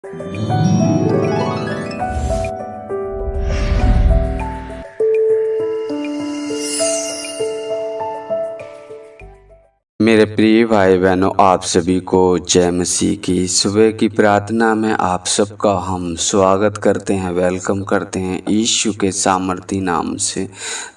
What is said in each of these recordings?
मेरे प्रिय भाई बहनों, आप सभी को जय मसीह की। सुबह की प्रार्थना में आप सबका हम स्वागत करते हैं, वेलकम करते हैं यीशु के सामर्थी नाम से।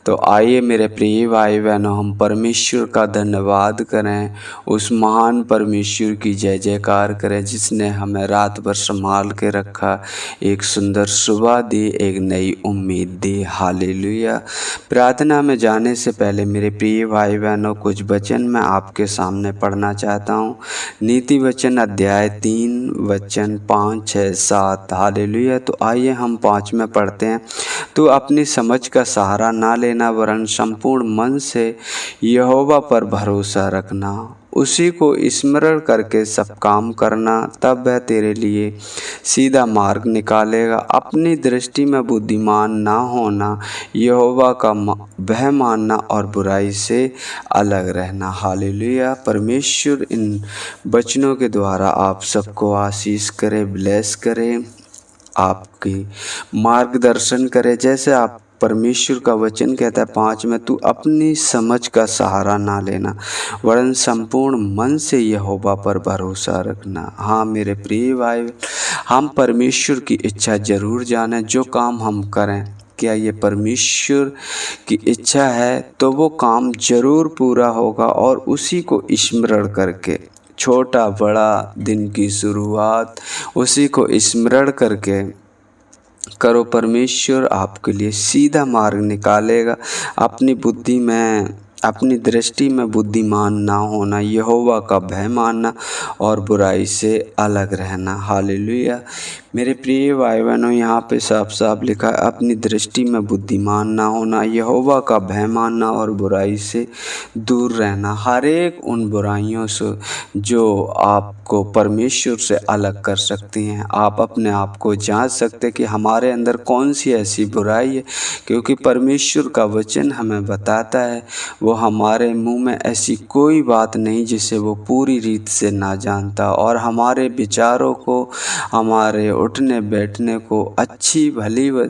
तो आइए मेरे प्रिय भाई बहनों, हम परमेश्वर का धन्यवाद करें, उस महान परमेश्वर की जय जयकार करें जिसने हमें रात भर संभाल के रखा, एक सुंदर सुबह दी, एक नई उम्मीद दी। हालेलुया। प्रार्थना में जाने से पहले मेरे प्रिय भाई बहनों, कुछ वचन मैं आपके सामने पढ़ना चाहता हूँ। नीति वचन अध्याय 3 वचन 5, 6, 7। हालेलुया। तो आइए हम 5 में पढ़ते हैं। तो अपनी समझ का सहारा ना लेना, वरन संपूर्ण मन से यहोवा पर भरोसा रखना, उसी को स्मरण करके सब काम करना, तब वह तेरे लिए सीधा मार्ग निकालेगा। अपनी दृष्टि में बुद्धिमान ना होना, यहोवा का भय मानना और बुराई से अलग रहना। हालेलुया। परमेश्वर इन वचनों के द्वारा आप सबको आशीष करे, ब्लेस करे, आपकी मार्गदर्शन करे। जैसे आप परमेश्वर का वचन कहता है 5 में, तू अपनी समझ का सहारा ना लेना, वरन संपूर्ण मन से यहोवा पर भरोसा रखना। हाँ मेरे प्रिय भाई, हम परमेश्वर की इच्छा जरूर जानें। जो काम हम करें, क्या ये परमेश्वर की इच्छा है, तो वो काम जरूर पूरा होगा। और उसी को स्मरण करके, छोटा बड़ा दिन की शुरुआत उसी को स्मरण करके करो, परमेश्वर आपके लिए सीधा मार्ग निकालेगा। अपनी दृष्टि में बुद्धिमान ना होना, यहोवा का भय मानना और बुराई से अलग रहना। हालेलुया। मेरे प्रिय भाई बहनों, यहाँ पे साफ साफ लिखा है, अपनी दृष्टि में बुद्धिमान ना होना, यहोवा का भय मानना और बुराई से दूर रहना। हर एक उन बुराइयों से जो आपको परमेश्वर से अलग कर सकती हैं। आप अपने आप को जांच सकते कि हमारे अंदर कौन सी ऐसी बुराई है, क्योंकि परमेश्वर का वचन हमें बताता है वो हमारे मुंह में ऐसी कोई बात नहीं जिसे वो पूरी रीत से ना जानता, और हमारे विचारों को, हमारे उठने बैठने को अच्छी भली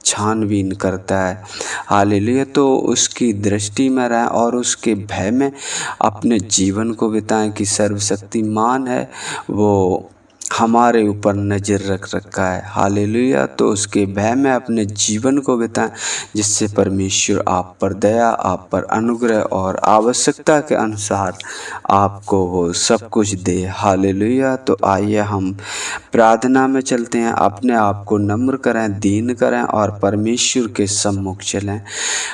छानबीन करता है। हालेलुया। तो उसकी दृष्टि में रहें और उसके भय में अपने जीवन को बिताएं कि सर्वशक्तिमान है, वो हमारे ऊपर नज़र रख रखा है। हालेलुया। तो उसके भय में अपने जीवन को बिताएं, जिससे परमेश्वर आप पर दया, आप पर अनुग्रह और आवश्यकता के अनुसार आपको वो सब कुछ दे। हालेलुया। तो आइए हम प्रार्थना में चलते हैं। अपने आप को नम्र करें, दीन करें और परमेश्वर के सम्मुख चलें।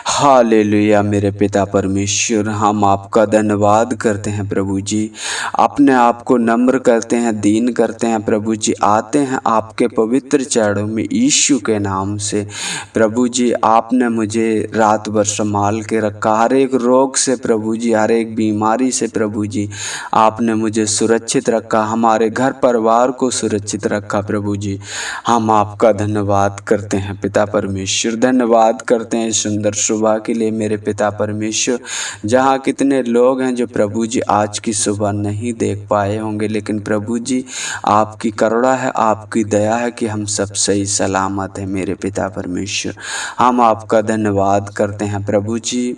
हालेलुया। मेरे पिता परमेश्वर, हम आपका धन्यवाद करते हैं प्रभु जी। अपने आप को नम्र करते हैं, दीन करते हैं प्रभु जी। आते हैं आपके पवित्र चरणों में यीशु के नाम से। प्रभु जी, आपने मुझे रात भर संभाल के रखा, हर एक रोग से प्रभु जी, हर एक बीमारी से प्रभु जी आपने मुझे सुरक्षित रखा, हमारे घर परिवार को सुरक्षित रखा प्रभु जी। हम आपका धन्यवाद करते हैं पिता परमेश्वर, धन्यवाद करते हैं इस सुंदर सुबह के लिए मेरे पिता परमेश्वर। जहाँ कितने लोग हैं जो प्रभु जी आज की सुबह नहीं देख पाए होंगे, लेकिन प्रभु जी आपकी करुणा है, आपकी दया है कि हम सब सही सलामत हैं मेरे पिता परमेश्वर। हम आपका धन्यवाद करते हैं प्रभु जी।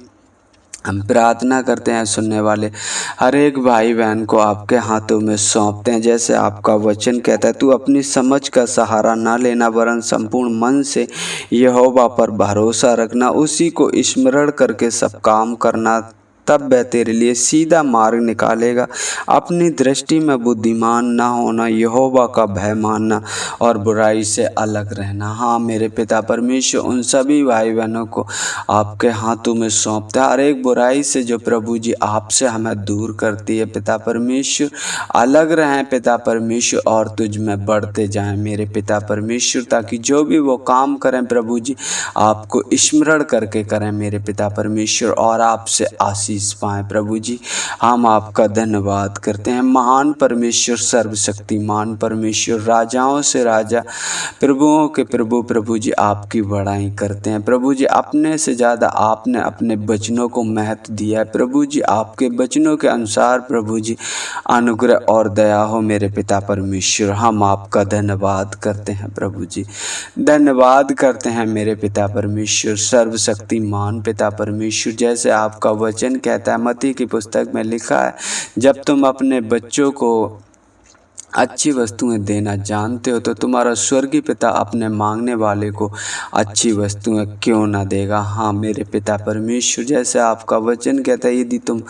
हम प्रार्थना करते हैं, सुनने वाले हर एक भाई बहन को आपके हाथों में सौंपते हैं। जैसे आपका वचन कहता है, तू अपनी समझ का सहारा ना लेना, वरन संपूर्ण मन से यहोवा पर भरोसा रखना, उसी को स्मरण करके सब काम करना, तब वह तेरे लिए सीधा मार्ग निकालेगा। अपनी दृष्टि में बुद्धिमान ना होना, यहोवा का भय मानना और बुराई से अलग रहना। हाँ मेरे पिता परमेश्वर, उन सभी भाई बहनों को आपके हाथों में सौंपता है। हर एक बुराई से जो प्रभु जी आपसे हमें दूर करती है पिता परमेश्वर, अलग रहें पिता परमेश्वर और तुझ में बढ़ते जाएं मेरे पिता परमेश्वर, ताकि जो भी वो काम करें प्रभु जी आपको स्मरण करके करें मेरे पिता परमेश्वर, और आपसे आशीष आशीष पाएँ। प्रभु जी हम आपका धन्यवाद करते हैं। महान परमेश्वर, सर्वशक्तिमान परमेश्वर, राजाओं से राजा, प्रभुओं के प्रभु, प्रभु जी आपकी बड़ाई करते हैं। प्रभु जी अपने से ज़्यादा आपने अपने वचनों को महत्व दिया है। प्रभु जी आपके वचनों के अनुसार प्रभु जी अनुग्रह और दया हो मेरे पिता परमेश्वर। हम आपका धन्यवाद करते हैं प्रभु जी, धन्यवाद करते हैं मेरे पिता परमेश्वर, सर्वशक्तिमान पिता परमेश्वर। जैसे आपका वचन कहता है, मत्ती की पुस्तक में लिखा है, जब तुम अपने बच्चों को अच्छी वस्तुएं देना जानते हो तो तुम्हारा स्वर्गीय पिता अपने मांगने वाले को अच्छी वस्तुएं क्यों ना देगा। हाँ मेरे पिता परमेश्वर, जैसे आपका वचन कहता है, यदि तुम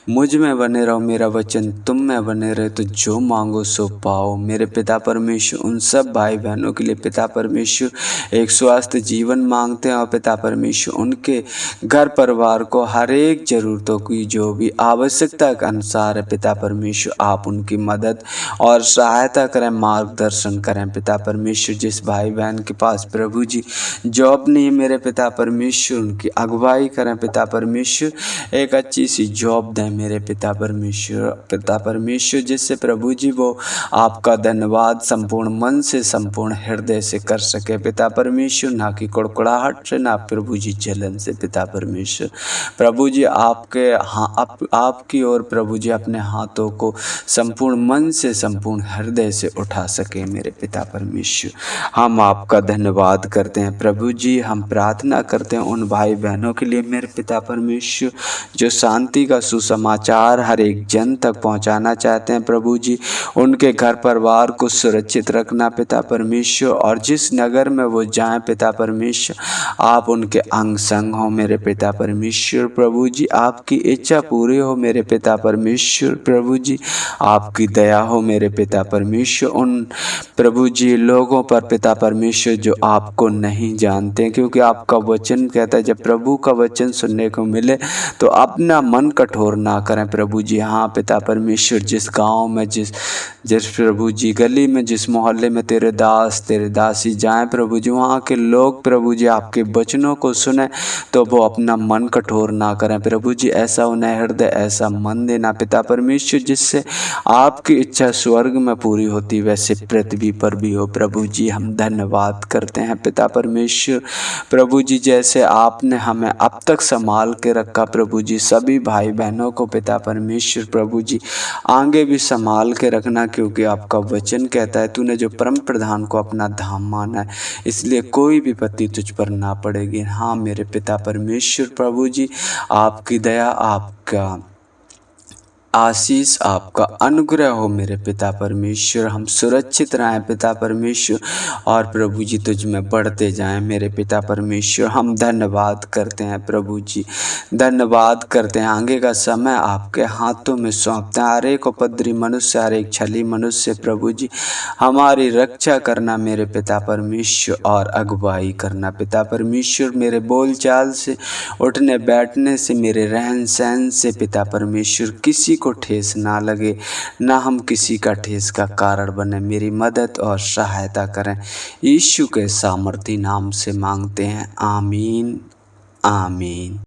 मुझ में बने रहो, मेरा वचन तुम में बने रहे, तो जो मांगो सो पाओ। मेरे पिता परमेश्वर उन सब भाई बहनों के लिए पिता परमेश्वर एक स्वस्थ जीवन मांगते हैं, और पिता परमेश्वर उनके घर परिवार को हर एक ज़रूरतों की जो भी आवश्यकता के अनुसार है, पिता परमेश्वर आप उनकी मदद और सहायता करें, मार्गदर्शन करें। पिता परमेश्वर जिस भाई बहन के पास प्रभु जी जॉब नहीं है, मेरे पिता परमेश्वर उनकी अगुवाई करें। पिता परमेश्वर एक अच्छी सी जॉब दें मेरे पिता परमेश्वर। पिता परमेश्वर जिससे प्रभु जी वो आपका धन्यवाद संपूर्ण मन से, संपूर्ण हृदय से कर सके। पिता परमेश्वर ना कि कुड़कुड़ाहट से, ना प्रभु जी जलन से। पिता परमेश्वर प्रभु जी आपके आपकी ओर प्रभु जी अपने हाथों को संपूर्ण मन से, संपूर्ण हृदय से उठा सके। मेरे पिता परमेश्वर हम आपका धन्यवाद करते हैं प्रभु जी। हम प्रार्थना करते हैं उन भाई बहनों के लिए मेरे पिता परमेश्वर जो शांति का सुसमाचार हर एक जन तक पहुंचाना चाहते हैं। प्रभु जी उनके घर परिवार को सुरक्षित रखना पिता परमेश्वर, और जिस नगर में वो जाएं पिता परमेश्वर आप उनके अंग संग हो मेरे पिता परमेश्वर। प्रभु जी आपकी इच्छा पूरी हो मेरे पिता परमेश्वर। प्रभु जी आपकी दया हो मेरे पिता परमेश्वर उन प्रभु जी लोगों पर पिता परमेश्वर जो आपको नहीं जानते, क्योंकि आपका वचन कहता है जब प्रभु का वचन सुनने को मिले तो अपना मन कठोर ना करें प्रभु जी। हाँ पिता परमेश्वर जिस गांव में, जिस प्रभु जी गली में, जिस मोहल्ले में तेरे दास तेरे दासी जाएं प्रभु जी, वहाँ के लोग प्रभु जी आपके वचनों को सुने तो वो अपना मन कठोर ना करें प्रभु जी। ऐसा उन्हें हृदय, ऐसा मन देना पिता परमेश्वर जिससे आपकी इच्छा स्वर्ग में पूरी होती वैसे पृथ्वी पर भी हो। प्रभु जी हम धन्यवाद करते हैं पिता परमेश्वर। प्रभु जी जैसे आपने हमें अब तक संभाल के रखा प्रभु जी, सभी भाई बहनों को पिता परमेश्वर प्रभु जी आगे भी संभाल के रखना, क्योंकि आपका वचन कहता है तूने जो परम प्रधान को अपना धाम माना है इसलिए कोई विपत्ति तुझ पर ना पड़ेगी। हाँ मेरे पिता परमेश्वर प्रभु जी आपकी दया, आपका आशीष, आपका अनुग्रह हो मेरे पिता परमेश्वर। हम सुरक्षित रहें पिता परमेश्वर और प्रभु जी तुझ में बढ़ते जाएं मेरे पिता परमेश्वर। हम धन्यवाद करते हैं प्रभु जी, धन्यवाद करते हैं। आगे का समय आपके हाथों में सौंपते हैं। हर एक उपद्रवी मनुष्य, हर एक छली मनुष्य प्रभु जी हमारी रक्षा करना मेरे पिता परमेश्वर, और अगुवाई करना पिता परमेश्वर। मेरे बोलचाल से, उठने बैठने से, मेरे रहन सहन से पिता परमेश्वर किसी को ठेस ना लगे, ना हम किसी का ठेस का कारण बने। मेरी मदद और सहायता करें, यीशु के सामर्थी नाम से मांगते हैं, आमीन आमीन।